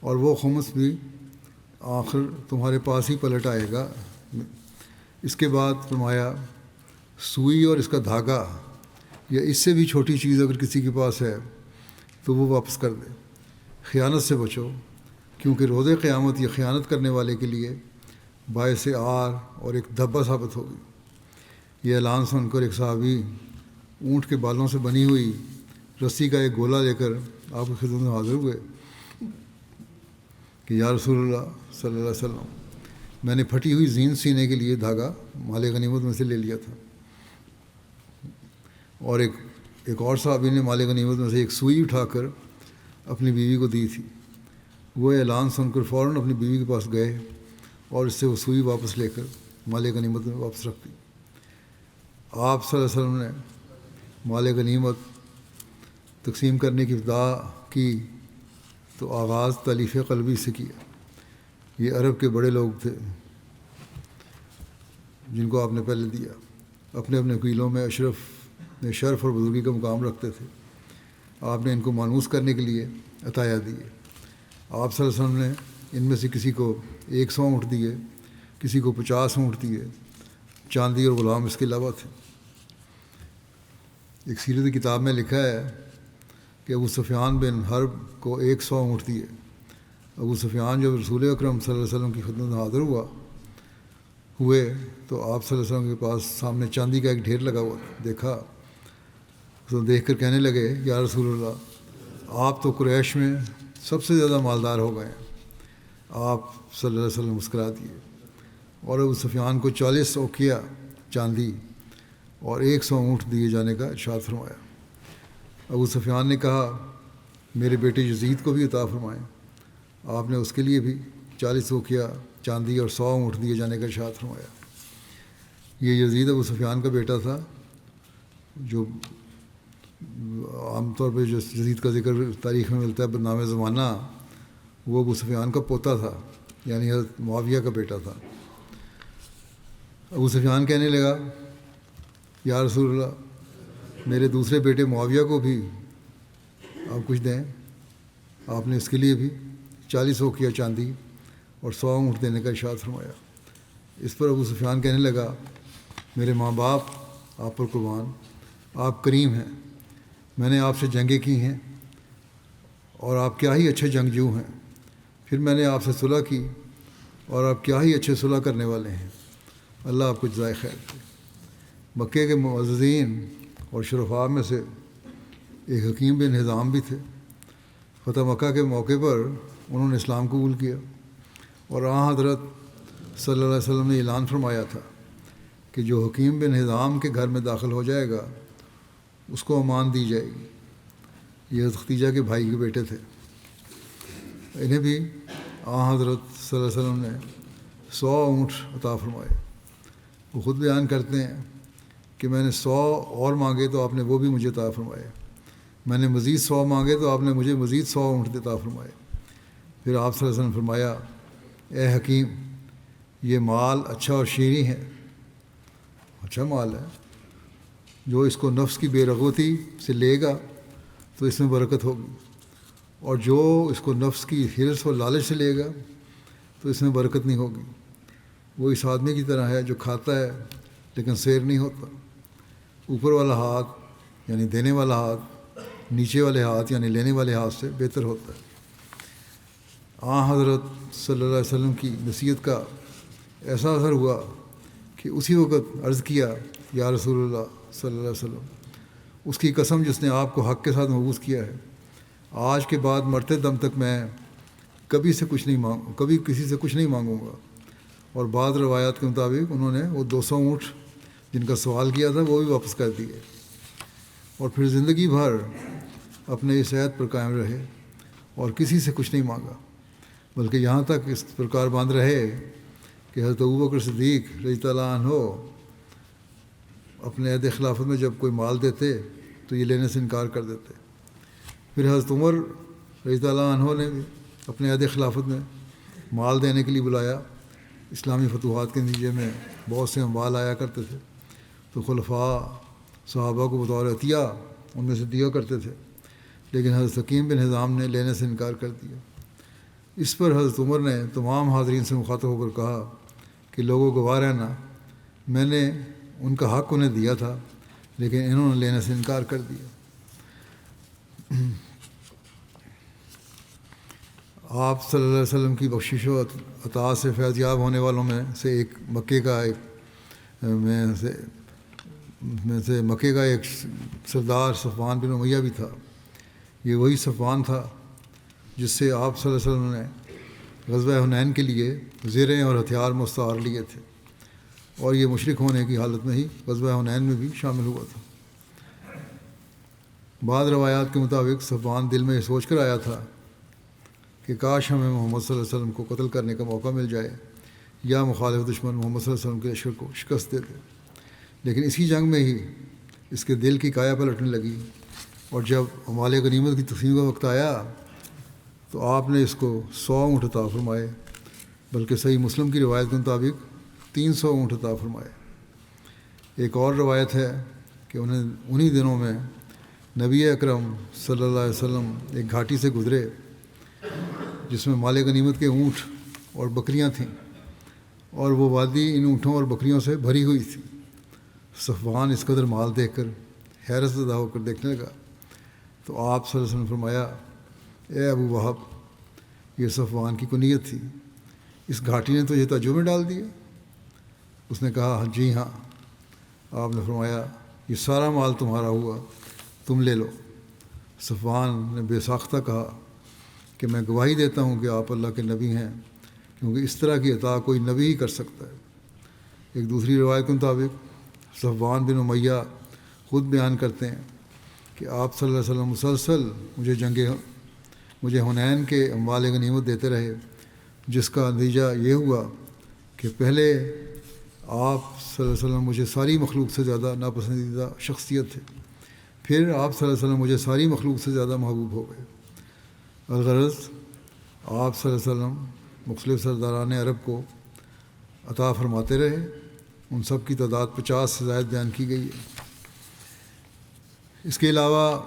اور وہ خمس بھی آخر تمہارے پاس ہی پلٹ آئے گا۔ اس کے بعد فرمایا سوئی اور اس کا دھاگا یا اس سے بھی چھوٹی چیز اگر کسی کے پاس ہے تو وہ واپس کر دے۔ خیانت سے بچو، کیونکہ روز قیامت یہ خیانت کرنے والے کے لیے باعث عار اور ایک دھبا ثابت ہوگی۔ یہ اعلان سن کر ایک صحابی اونٹ کے بالوں سے بنی ہوئی رسی کا ایک گولا لے کر آپ کی خدمت میں حاضر ہوئے کہ یا رسول اللہ صلی اللہ علیہ وسلم، میں نے پھٹی ہوئی زین سینے کے لیے دھاگا مال غنیمت میں سے لے لیا تھا، اور ایک اور صحابی نے مال غنیمت میں سے ایک سوئی اٹھا کر اپنی بیوی کو دی تھی۔ وہ اعلان سن کر فوراً اپنی بیوی کے پاس گئے اور اس سے وہ سوئی واپس لے کر مال غنیمت میں واپس رکھ دی۔ آپ صلی اللہ علیہ وسلم نے مال غنیمت تقسیم کرنے کی ابتدا کی تو آغاز تالیف قلبی سے کیا۔ یہ عرب کے بڑے لوگ تھے جن کو آپ نے پہلے دیا، اپنے اپنے قبیلوں میں شرف اور بزرگی کا مقام رکھتے تھے۔ آپ نے ان کو مانوس کرنے کے لیے عطایا دیے۔ آپ صلی اللہ علیہ وسلم نے ان میں سے کسی کو 100 اونٹ دیے، کسی کو 50 اونٹ دیے، چاندی اور غلام اس کے علاوہ تھے۔ ایک سیرت کتاب میں لکھا ہے کہ ابو سفیان بن حرب کو 100 اونٹ دیے۔ ابو سفیان جب رسول اکرم صلی اللہ علیہ وسلم کی خدمت میں حاضر ہوئے تو آپ صلی اللہ علیہ وسلم کے پاس سامنے چاندی کا ایک ڈھیر لگا ہوا دیکھا تو دیکھ کر کہنے لگے یا رسول اللہ، آپ تو قریش میں سب سے زیادہ مالدار ہو گئے ہیں۔ آپ صلی اللہ علیہ وسلم مسکرا دیے اور ابو سفیان کو 40 اوقیہ چاندی اور 100 اونٹ دیے جانے کا ارشاد فرمایا۔ ابو سفیان نے کہا میرے بیٹے یزید کو بھی عطا فرمائیں۔ آپ نے اس کے لیے بھی 40 اوقیہ چاندی اور 100 اونٹ دیے جانے کا ارشاد فرمایا۔ یہ یزید ابو سفیان کا بیٹا تھا، جو عام طور پہ جو یزید کا ذکر تاریخ میں ملتا ہے بدنام زمانہ، وہ ابو سفیان کا پوتا تھا، یعنی حضرت معاویہ کا بیٹا تھا۔ ابو سفیان کہنے لگا یا رسول اللہ، میرے دوسرے بیٹے معاویہ کو بھی آپ کچھ دیں۔ آپ نے اس کے لیے بھی 40 اوقیہ چاندی اور 100 اونٹ دینے کا ارشاد فرمایا۔ اس پر ابو سفیان کہنے لگا میرے ماں باپ آپ پر قربان، آپ کریم ہیں، میں نے آپ سے جنگیں کی ہیں اور آپ کیا ہی اچھے جنگجو ہیں، پھر میں نے آپ سے صلح کی اور آپ کیا ہی اچھے صلح کرنے والے ہیں، اللہ آپ کو جزائے خیر دے۔ مکے کے معززین اور شرفاء میں سے ایک حکیم بن حزام بھی تھے۔ فتح مکہ کے موقع پر انہوں نے اسلام قبول کیا اور حضرت صلی اللہ علیہ وسلم نے اعلان فرمایا تھا کہ جو حکیم بن حزام کے گھر میں داخل ہو جائے گا اس کو امان دی جائے گی۔ یہ ختیجہ کے بھائی کے بیٹے تھے۔ انہیں بھی حضرت صلی اللہ علیہ وسلم نے 100 اونٹ عطا فرمائے۔ وہ خود بیان کرتے ہیں کہ میں نے 100 اور مانگے تو آپ نے وہ بھی مجھے عطا فرمائے، میں نے مزید 100 مانگے تو آپ نے مجھے مزید 100 اونٹ عطا فرمائے۔ پھر آپ صلی اللہ علیہ وسلم فرمایا اے حکیم، یہ مال اچھا اور شیریں ہے، اچھا مال ہے، جو اس کو نفس کی بے رغبتی سے لے گا تو اس میں برکت ہوگی، اور جو اس کو نفس کی حرص اور لالچ سے لے گا تو اس میں برکت نہیں ہوگی۔ وہ اس آدمی کی طرح ہے جو کھاتا ہے لیکن سیر نہیں ہوتا۔ اوپر والا ہاتھ یعنی دینے والا ہاتھ نیچے والے ہاتھ یعنی لینے والے ہاتھ سے بہتر ہوتا ہے۔ حضرت صلی اللہ علیہ وسلم کی نصیحت کا ایسا اثر ہوا کہ اسی وقت عرض کیا یا رسول اللہ صلی اللہ علیہ وسلم، اس کی قسم جس نے آپ کو حق کے ساتھ مبعوث کیا ہے، آج کے بعد مرتے دم تک میں کبھی کسی سے کچھ نہیں مانگوں گا۔ اور بعض روایات کے مطابق انہوں نے وہ 200 اونٹ جن کا سوال کیا تھا وہ بھی واپس کر دیے، اور پھر زندگی بھر اپنے اس عہد پر قائم رہے اور کسی سے کچھ نہیں مانگا، بلکہ یہاں تک اس پرکار باندھ رہے کہ حضرت ابوبکر صدیق رضی اللہ عنہ اپنے عہد خلافت میں جب کوئی مال دیتے تو یہ لینے سے انکار کر دیتے۔ پھر حضرت عمر رضی اللہ عنہ نے بھی اپنے عہد خلافت میں مال دینے کے لیے بلایا۔ اسلامی فتوحات کے نتیجے میں بہت سے اموال آیا کرتے تھے، تو خلفاء صحابہ کو بطور عطیہ ان میں سے دیا کرتے تھے، لیکن حضرت حکیم بن حزام نے لینے سے انکار کر دیا۔ اس پر حضرت عمر نے تمام حاضرین سے مخاطب ہو کر کہا کہ لوگوں گواہ رہنا، میں نے ان کا حق انہیں دیا تھا، لیکن انہوں نے لینے سے انکار کر دیا۔ آپ صلی اللہ علیہ وسلم کی بخشش و عطا سے فیض یاب ہونے والوں میں سے مکے کا ایک سردار صفوان بن امیہ بھی تھا۔ یہ وہی صفوان تھا جس سے آپ صلی اللہ علیہ وسلم نے غزوہ حنین کے لیے زریں اور ہتھیار مستعار لیے تھے، اور یہ مشرک ہونے کی حالت میں ہی غزوہ حنین میں بھی شامل ہوا تھا۔ بعض روایات کے مطابق صفوان دل میں یہ سوچ کر آیا تھا کہ کاش ہمیں محمد صلی اللہ علیہ وسلم کو قتل کرنے کا موقع مل جائے یا مخالف دشمن محمد صلی اللہ علیہ وسلم کے لشکر کو شکست دے دے، لیکن اسی جنگ میں ہی اس کے دل کی کایا پلٹنے لگی، اور جب اموال غنیمت کی تقسیم کا وقت آیا تو آپ نے اس کو 100 اونٹ عطا فرمائے، بلکہ صحیح مسلم کی روایت کے مطابق 300 اونٹ عطا فرمائے۔ ایک اور روایت ہے کہ انہی دنوں میں نبی اکرم صلی اللہ علیہ وسلم ایک گھاٹی سے گزرے جس میں مال غنیمت کے اونٹ اور بکریاں تھیں، اور وہ وادی ان اونٹوں اور بکریوں سے بھری ہوئی تھی۔ صفوان اس قدر مال دیکھ کر حیرت زدہ ہو کر دیکھنے لگا، تو آپ صلی اللہ علیہ وسلم نے فرمایا، اے ابو وہب، یہ صفوان کی کنیت تھی، اس گھاٹی نے تجھے تعجب میں ڈال دیا؟ اس نے کہا جی ہاں۔ آپ نے فرمایا، یہ سارا مال تمہارا ہوا، تم لے لو۔ صفوان نے بے ساختہ کہا کہ میں گواہی دیتا ہوں کہ آپ اللہ کے نبی ہیں، کیونکہ اس طرح کی عطا کوئی نبی ہی کر سکتا ہے۔ ایک دوسری روایت کے مطابق صفوان بن امیہ خود بیان کرتے ہیں کہ آپ صلی اللہ علیہ وسلم مسلسل مجھے حنین کے اموال غنیمت دیتے رہے، جس کا نتیجہ یہ ہوا کہ پہلے آپ صلی اللہ علیہ وسلم مجھے ساری مخلوق سے زیادہ ناپسندیدہ شخصیت تھے، پھر آپ صلی اللہ علیہ وسلم مجھے ساری مخلوق سے زیادہ محبوب ہو گئے۔ الغرض آپ صلی اللہ علیہ وسلم مختلف سرداران عرب کو عطا فرماتے رہے، ان سب کی تعداد 50 سے زائد بیان کی گئی ہے۔ اس کے علاوہ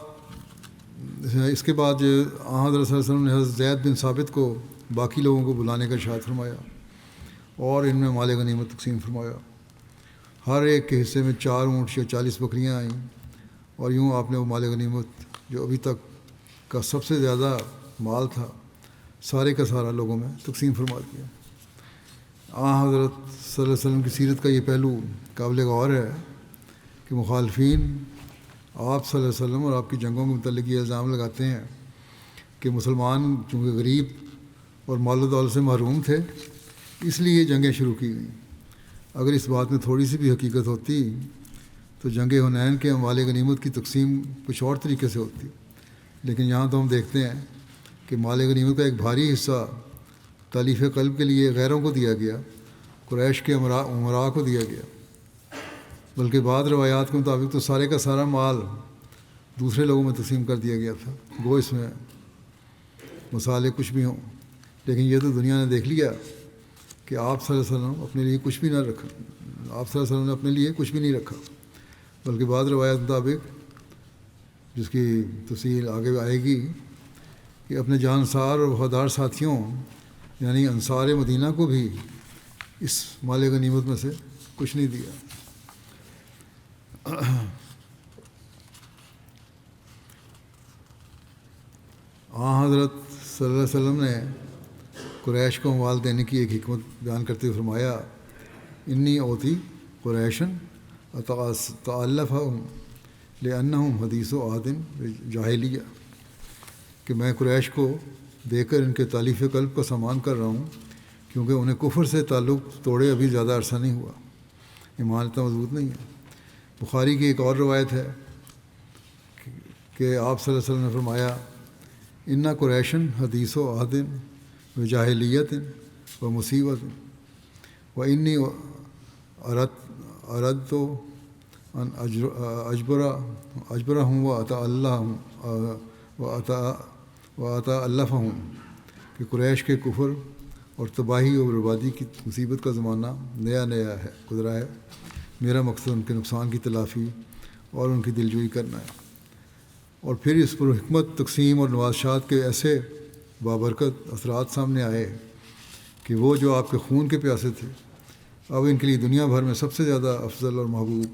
اس کے بعد حضرت صلی اللہ علیہ وسلم نے حضرت زید بن ثابت کو باقی لوگوں کو بلانے کا ارشاد فرمایا اور ان میں مال غنیمت تقسیم فرمایا۔ ہر ایک کے حصے میں 4 اونٹ یا 40 بکریاں آئیں، اور یوں آپ نے وہ مال غنیمت جو ابھی تک کا سب سے زیادہ مال تھا سارے کا سارا لوگوں میں تقسیم فرما دیا۔ حضرت صلی اللہ علیہ وسلم کی سیرت کا یہ پہلو قابل غور ہے کہ مخالفین آپ صلی اللہ علیہ وسلم اور آپ کی جنگوں کے متعلق یہ الزام لگاتے ہیں کہ مسلمان چونکہ غریب اور مال و دولت سے محروم تھے، اس لیے یہ جنگیں شروع کی گئیں۔ اگر اس بات میں تھوڑی سی بھی حقیقت ہوتی تو جنگ حنین کے اموال غنیمت کی تقسیم کچھ اور طریقے سے ہوتی، لیکن یہاں تو ہم دیکھتے ہیں کہ مال غنیمت کا ایک بھاری حصہ تالیف قلب کے لیے غیروں کو دیا گیا، قریش کے امراء کو دیا گیا، بلکہ بعض روایات کے مطابق تو سارے کا سارا مال دوسرے لوگوں میں تقسیم کر دیا گیا تھا، گو اس میں مسالے کچھ بھی ہوں۔ لیکن یہ تو دنیا نے دیکھ لیا کہ آپ صلی اللہ علیہ وسلم اپنے لیے کچھ بھی نہ رکھا، آپ صلی اللہ علیہ وسلم نے اپنے لیے کچھ بھی نہیں رکھا، بلکہ بعض روایات کے مطابق، جس کی تفصیل آگے آئے گی، کہ اپنے جانسار اور وفادار ساتھیوں یعنی انصار مدینہ کو بھی اس مال غنیمت میں سے کچھ نہیں دیا۔ حضرت صلی اللہ علیہ وسلم نے قریش کو اموال دینے کی ایک حکمت بیان کرتے ہوئے فرمایا، انی اوتی قریشن اتعلفہم لأنہم حدیث و عہد جاہلیہ، کہ میں قریش کو دے کر ان کے تالیف قلب کا سامان کر رہا ہوں، کیونکہ انہیں کفر سے تعلق توڑے ابھی زیادہ عرصہ نہیں ہوا، ایمان اتنا مضبوط نہیں ہے۔ بخاری کی ایک اور روایت ہے کہ آپ صلی اللہ علیہ وسلم نے فرمایا، اِنَّ قریشن حدیث و عہد و جاہلیت و مصیبت و انی اردت ان اجبرہم و اتعلفہم، کہ قریش کے کفر اور تباہی اور بربادی کی مصیبت کا زمانہ نیا ہے، گزرا ہے، میرا مقصد ان کے نقصان کی تلافی اور ان کی دلجوئی کرنا ہے۔ اور پھر اس پر حکمت تقسیم اور نوازشات کے ایسے بابرکت اثرات سامنے آئے کہ وہ جو آپ کے خون کے پیاسے تھے اب ان کے لیے دنیا بھر میں سب سے زیادہ افضل اور محبوب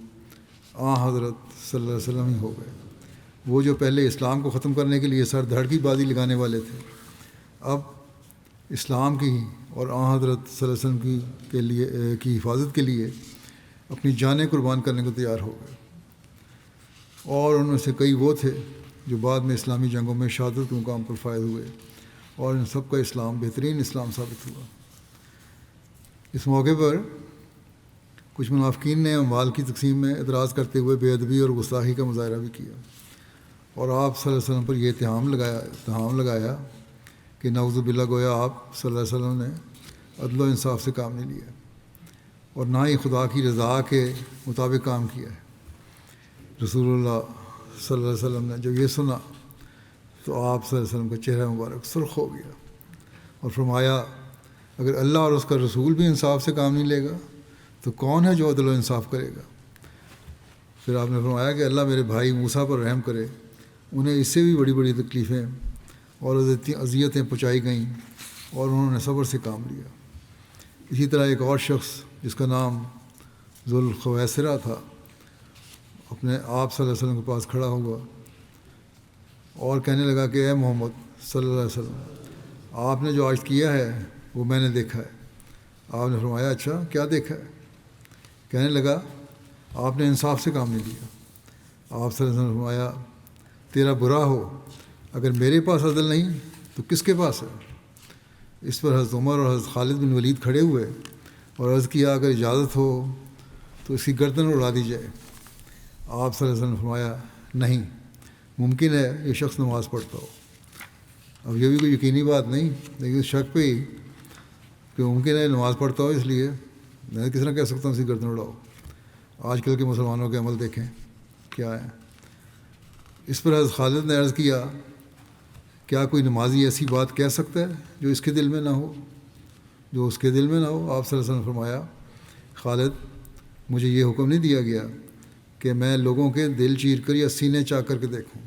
حضرت صلی اللہ علیہ وسلم ہی ہو گئے۔ وہ جو پہلے اسلام کو ختم کرنے کے لیے سر دھڑ کی بازی لگانے والے تھے، اب اسلام کی اور حضرت صلی اللہ علیہ وسلم کی حفاظت کے لیے اپنی جانیں قربان کرنے کو تیار ہو گئے۔ اور ان میں سے کئی وہ تھے جو بعد میں اسلامی جنگوں میں شہادت کے مقام پر فائز ہوئے، اور ان سب کا اسلام بہترین اسلام ثابت ہوا۔ اس موقع پر کچھ منافقین نے اموال کی تقسیم میں اعتراض کرتے ہوئے بے ادبی اور گستاخی کا مظاہرہ بھی کیا، اور آپ صلی اللہ علیہ وسلم پر یہ اتہام لگایا کہ نعوذ باللہ گویا آپ صلی اللہ علیہ وسلم نے عدل و انصاف سے کام نہیں لیا اور نہ ہی خدا کی رضا کے مطابق کام کیا ہے۔ رسول اللہ صلی اللہ علیہ وسلم نے جب یہ سنا تو آپ صلی اللہ علیہ وسلم کا چہرہ مبارک سرخ ہو گیا اور فرمایا، اگر اللہ اور اس کا رسول بھی انصاف سے کام نہیں لے گا تو کون ہے جو عدل و انصاف کرے گا؟ پھر آپ نے فرمایا کہ اللہ میرے بھائی موسیٰ پر رحم کرے، انہیں اس سے بھی بڑی بڑی تکلیفیں اور اذیتیں پہنچائی گئیں اور انہوں نے صبر سے کام لیا۔ اسی طرح ایک اور شخص جس کا نام ذوالخویسرہ تھا اپنے آپ صلی اللہ علیہ وسلم کے پاس کھڑا ہوا اور کہنے لگا کہ اے محمد صلی اللہ علیہ وسلم، آپ نے جو آج کیا ہے وہ میں نے دیکھا ہے۔ آپ نے فرمایا اچھا کیا دیکھا ہے؟ کہنے لگا آپ نے انصاف سے کام نہیں لیا۔ آپ صلی اللہ علیہ وسلم نے فرمایا تیرا برا ہو، اگر میرے پاس عدل نہیں تو کس کے پاس ہے؟ اس پر حضرت عمر اور حضرت خالد بن ولید کھڑے ہوئے اور عرض کیا اگر اجازت ہو تو اس کی گردن اڑا دی جائے۔ آپ صلی اللہ علیہ وسلم نے فرمایا نہیں، ممکن ہے یہ شخص نماز پڑھتا ہو۔ اب یہ بھی کوئی یقینی بات نہیں، لیکن شک پہ ہی کہ ممکن ہے نماز پڑھتا ہو، اس لیے میں کس طرح کہہ سکتا ہوں اس کی گردن اڑاؤ۔ آج کل کے مسلمانوں کے عمل دیکھیں کیا ہے۔ اس پر حضرت خالد نے عرض کیا کیا کوئی نمازی ایسی بات کہہ سکتا ہے جو اس کے دل میں نہ ہو، جو اس کے دل میں نہ ہو؟ آپ صلی اللہ علیہ وسلم نے فرمایا خالد، مجھے یہ حکم نہیں دیا گیا کہ میں لوگوں کے دل چیر کر یا سینے چاک کر کے دیکھوں۔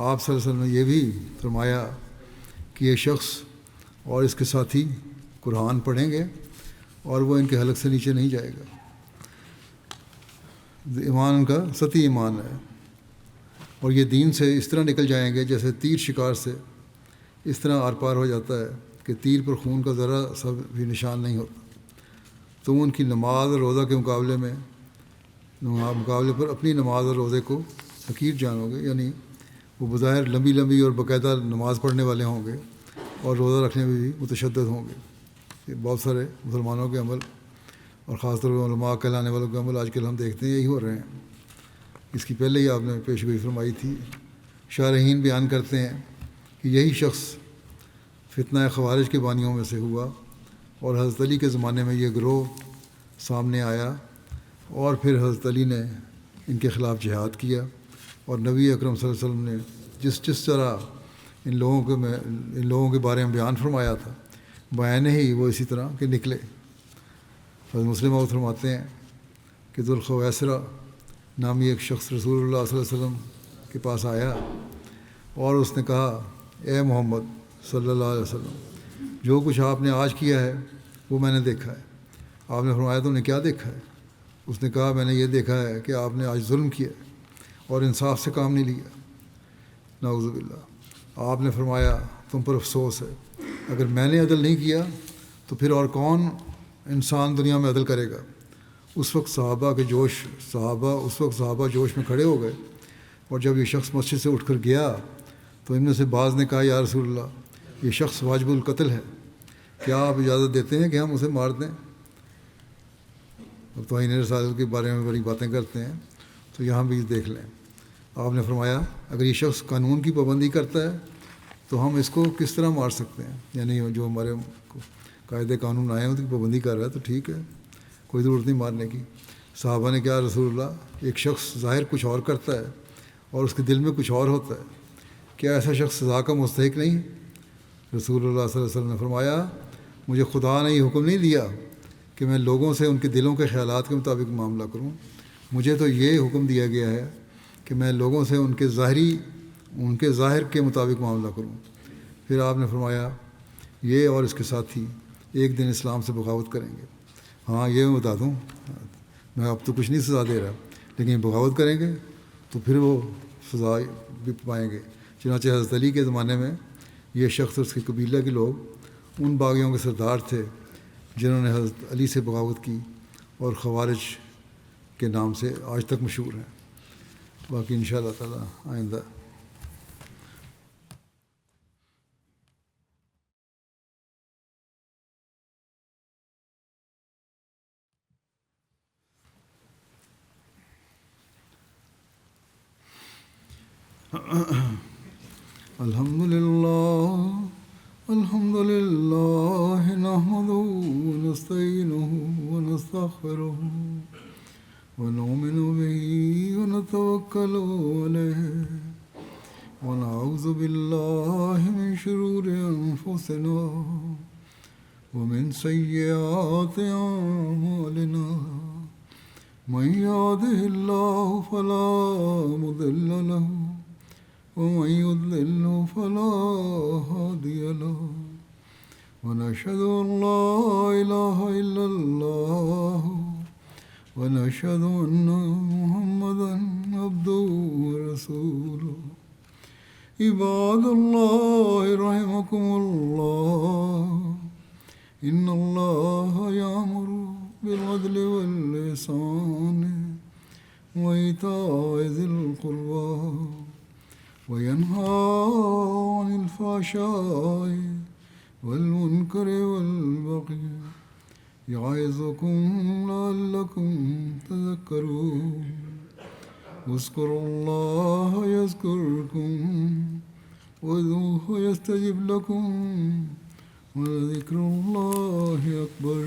آپ صلی اللہ علیہ وسلم نے یہ بھی فرمایا کہ یہ شخص اور اس کے ساتھی قرآن پڑھیں گے اور وہ ان کے حلق سے نیچے نہیں جائے گا۔ ایمان ان کا سطحی ایمان ہے، اور یہ دین سے اس طرح نکل جائیں گے جیسے تیر شکار سے اس طرح آر پار ہو جاتا ہے کہ تیر پر خون کا ذرا سا بھی نشان نہیں ہوتا۔ تم ان کی نماز اور روزہ کے مقابلے پر اپنی نماز اور روزے کو حقیر جانو گے، یعنی وہ بظاہر لمبی لمبی اور باقاعدہ نماز پڑھنے والے ہوں گے اور روزہ رکھنے میں بھی متشدد ہوں گے۔ یہ بہت سارے مسلمانوں کے عمل اور خاص طور پر علماء کہلانے والوں کے عمل آج کل ہم دیکھتے ہیں یہی ہو رہے ہیں۔ اس کی پہلے ہی آپ نے پیشگوئی فرمائی تھی۔ شارحین بیان کرتے ہیں کہ یہی شخص فتنہ خوارج کے بانیوں میں سے ہوا اور حضرت علی کے زمانے میں یہ گروہ سامنے آیا، اور پھر حضرت علی نے ان کے خلاف جہاد کیا، اور نبی اکرم صلی اللہ علیہ وسلم نے جس طرح ان لوگوں کے بارے میں بیان فرمایا تھا بیان ہی وہ اسی طرح کے نکلے۔ حضرت مسلم موعود فرماتے ہیں کہ ذوالخویسرہ نامی ایک شخص رسول اللہ صلی اللہ علیہ وسلم کے پاس آیا اور اس نے کہا اے محمد صلی اللہ علیہ وسلم، جو کچھ آپ نے آج کیا ہے وہ میں نے دیکھا ہے۔ آپ نے فرمایا تم نے کیا دیکھا ہے؟ اس نے کہا میں نے یہ دیکھا ہے کہ آپ نے آج ظلم کیا اور انصاف سے کام نہیں لیا، نعوذ باللہ۔ آپ نے فرمایا تم پر افسوس ہے، اگر میں نے عدل نہیں کیا تو پھر اور کون انسان دنیا میں عدل کرے گا؟ اس وقت صحابہ جوش میں کھڑے ہو گئے، اور جب یہ شخص مسجد سے اٹھ کر گیا تو ان میں سے بعض نے کہا یا رسول اللہ، یہ شخص واجب القتل ہے، کیا آپ اجازت دیتے ہیں کہ ہم اسے مار دیں؟ اب توہین رسالت کے بارے میں بڑی باتیں کرتے ہیں، تو یہاں بھی دیکھ لیں۔ آپ نے فرمایا اگر یہ شخص قانون کی پابندی کرتا ہے تو ہم اس کو کس طرح مار سکتے ہیں؟ یعنی جو ہمارے قاعدے قانون آئے ہیں ان کی پابندی کر رہا ہے تو ٹھیک ہے، کوئی ضرورت نہیں مارنے کی۔ صحابہ نے کہا رسول اللہ، ایک شخص ظاہر کچھ اور کرتا ہے اور اس کے دل میں کچھ اور ہوتا ہے، کیا ایسا شخص سزا کا مستحق نہیں؟ رسول اللہ صلی اللہ علیہ وسلم نے فرمایا مجھے خدا نے یہ حکم نہیں دیا کہ کہ میں لوگوں سے ان کے دلوں کے خیالات کے مطابق معاملہ کروں. مجھے تو یہ حکم دیا گیا ہے کہ میں لوگوں سے ان کے ظاہر کے مطابق معاملہ کروں. پھر آپ نے فرمایا یہ اور اس کے ساتھی ایک دن اسلام سے بغاوت کریں گے. ہاں یہ میں بتا دوں، میں اب تو کچھ نہیں سزا دے رہا، لیکن بغاوت کریں گے تو پھر وہ سزا بھی پائیں گے. چنانچہ حضرت علی کے زمانے میں یہ شخص اور اس کے قبیلہ کے لوگ ان باغیوں کے سردار تھے جنہوں نے حضرت علی سے بغاوت کی اور خوارج کے نام سے آج تک مشہور ہیں. باقی انشاءاللہ تعالیٰ آئندہ. الحمد لله نحمده ونستعينه ونستغفره ونؤمن به ونتوكل عليه ونعوذ بالله من شرور أنفسنا ومن سيئات أعمالنا. من يهده الله فلا مضل له ومن يضلل فلا هادي له. ونشهد أن لا إله إلا الله ونشهد أن محمدا عبده ورسوله. عباد الله رحمكم الله، إن الله يأمر بالعدل والإحسان وإيتاء ذي القربى وينهى عن الفحشاء والمنكر والبغي يعظكم لعلكم تذكرون. اذكروا الله يذكركم وادعوه يستجب لكم ولذكر الله أكبر.